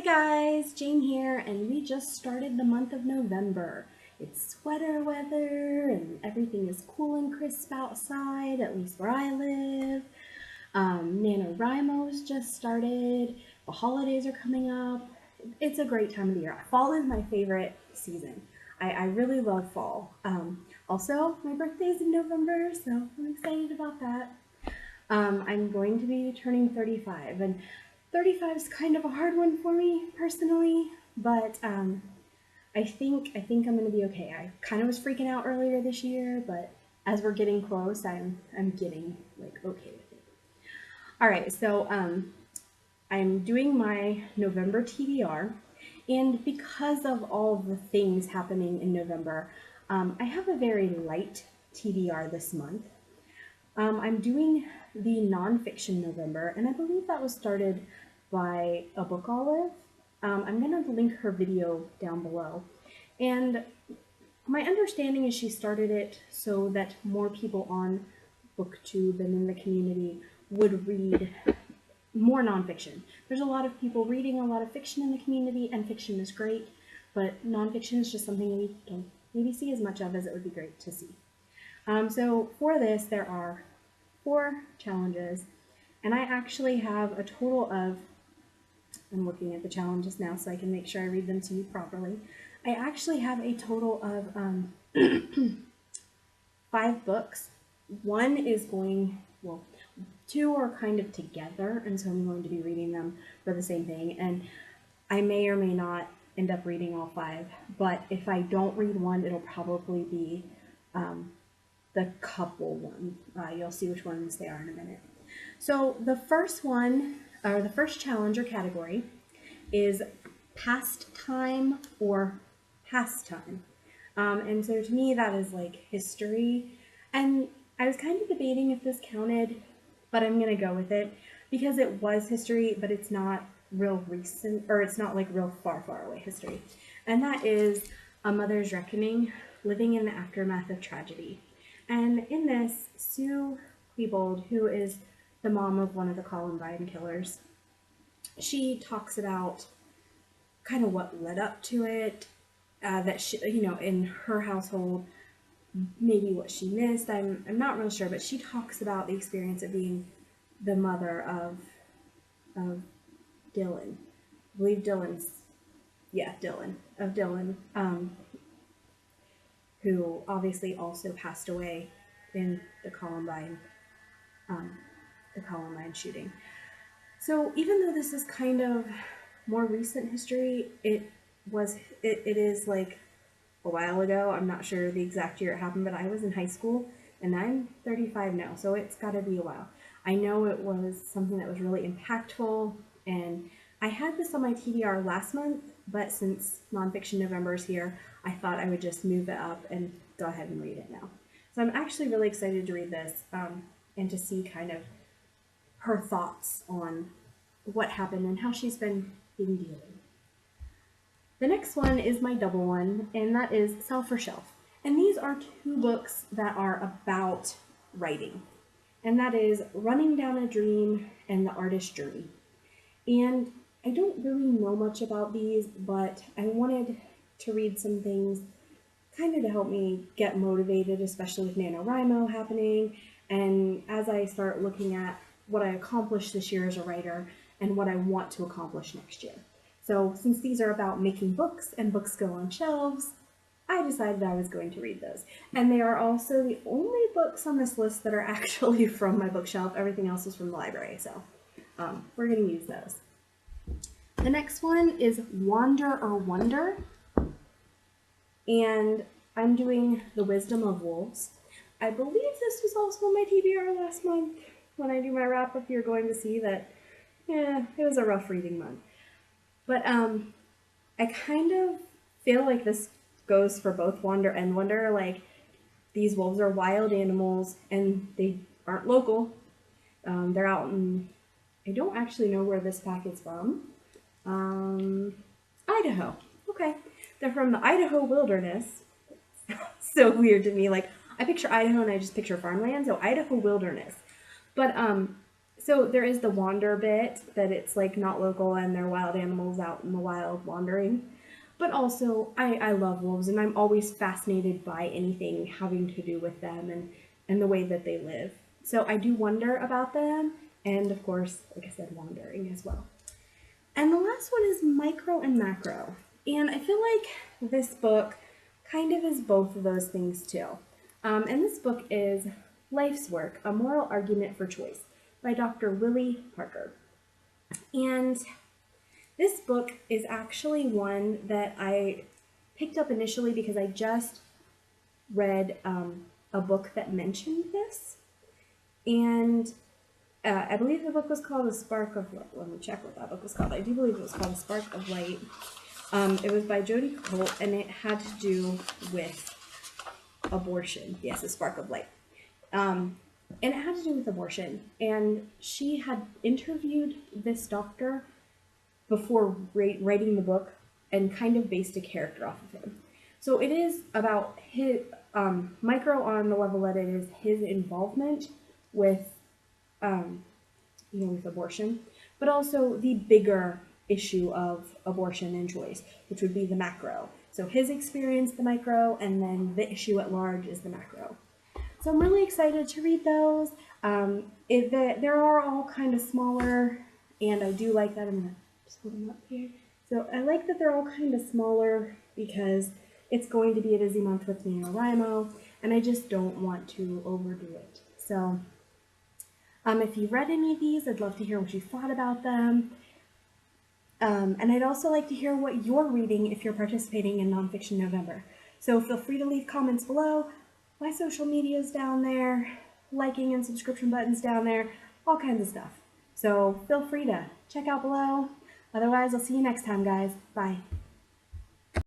Hi guys, Jane here, and we just started the month of November. It's sweater weather and everything is cool and crisp outside, at least where I live. NaNoWriMo's just started. The holidays are coming up. It's a great time of the year. Fall is my favorite season. I really love fall. Also, my birthday's in November, so I'm excited about that. I'm going to be turning 35, and 35 is kind of a hard one for me personally, but I think I'm going to be okay. I kind of was freaking out earlier this year, but as we're getting close, I'm getting like okay with it. All right, so I'm doing my November TBR, and because of all the things happening in November, I have a very light TBR this month. I'm doing the nonfiction November, and I believe that was started by a book olive. I'm going to link her video down below. And my understanding is she started it so that more people on BookTube and in the community would read more nonfiction. There's a lot of people reading a lot of fiction in the community, and fiction is great, but nonfiction is just something we don't maybe see as much of as it would be great to see. So for this, there are 4 challenges, and I actually have a total of, I'm looking at the challenges now so I can make sure I read them to you properly. I actually have a total of 5 books. One is going, well, 2 are kind of together, and so I'm going to be reading them for the same thing, and I may or may not end up reading all 5, but if I don't read one, it'll probably be the couple one. You'll see which ones they are in a minute. So the first one, or the first challenge or category, is pastime or pastime. And so to me that is like history. And I was kind of debating if this counted, but I'm going to go with it because it was history, but it's not real recent, or it's not like real far away history. And that is A Mother's Reckoning, Living in the Aftermath of Tragedy. And in this, Sue Klebold, who is the mom of one of the Columbine killers, she talks about kind of what led up to it, that she, in her household, maybe what she missed. I'm not real sure, but she talks about the experience of being the mother of Dylan. I believe Dylan, who obviously also passed away in the Columbine shooting. So even though this is kind of more recent history, it is like a while ago. I'm not sure the exact year it happened, but I was in high school, and I'm 35 now, so it's got to be a while. I know it was something that was really impactful, and I had this on my TBR last month, but since Nonfiction November is here, I thought I would just move it up and go ahead and read it now. So I'm actually really excited to read this and to see kind of her thoughts on what happened and how she's been dealing. The next one is my double one, and that is Sell for Shelf. And these are 2 books that are about writing, and that is Running Down a Dream and The Artist's Journey. And I don't really know much about these, but I wanted to read some things kind of to help me get motivated, especially with NaNoWriMo happening, and as I start looking at what I accomplished this year as a writer and what I want to accomplish next year. So since these are about making books and books go on shelves, I decided I was going to read those. And they are also the only books on this list that are actually from my bookshelf. Everything else is from the library, so we're going to use those. The next one is Wander or Wonder, and I'm doing The Wisdom of Wolves. I believe this was also on my TBR last month. When I do my wrap-up, you're going to see that, it was a rough reading month. But I kind of feel like this goes for both Wander and Wonder. Like, these wolves are wild animals, and they aren't local. They're out in, I don't actually know where this pack is from. Idaho. Okay. They're from the Idaho wilderness. So weird to me. Like, I picture Idaho and I just picture farmland, so Idaho wilderness. But, so So there is the wander bit, that it's like not local and they're wild animals out in the wild wandering. But also, I love wolves, and I'm always fascinated by anything having to do with them and the way that they live. So I do wonder about them, and of course, like I said, wandering as well. And the last one is micro and macro. And I feel like this book kind of is both of those things too. And this book is Life's Work, A Moral Argument for Choice by Dr. Willie Parker. And this book is actually one that I picked up initially because I just read a book that mentioned this. And I believe the book was called A Spark of Light. Let me check what that book was called. I do believe it was called A Spark of Light. It was by Jodi Colt, and it had to do with abortion. Yes, A Spark of Light. And it had to do with abortion. And she had interviewed this doctor before writing the book and kind of based a character off of him. So it is about his, micro on the level that it is his involvement with, with abortion, but also the bigger issue of abortion and choice, which would be the macro. So his experience, the micro, and then the issue at large is the macro. So I'm really excited to read those. There are all kind of smaller, and I do like that. I'm going to just put them up here. So I like that they're all kind of smaller because it's going to be a busy month with NaNoWriMo, and I just don't want to overdo it. So if you've read any of these, I'd love to hear what you thought about them. And I'd also like to hear what you're reading if you're participating in Nonfiction November. So feel free to leave comments below. My social media is down there, liking and subscription buttons down there, all kinds of stuff. So feel free to check out below. Otherwise, I'll see you next time, guys. Bye.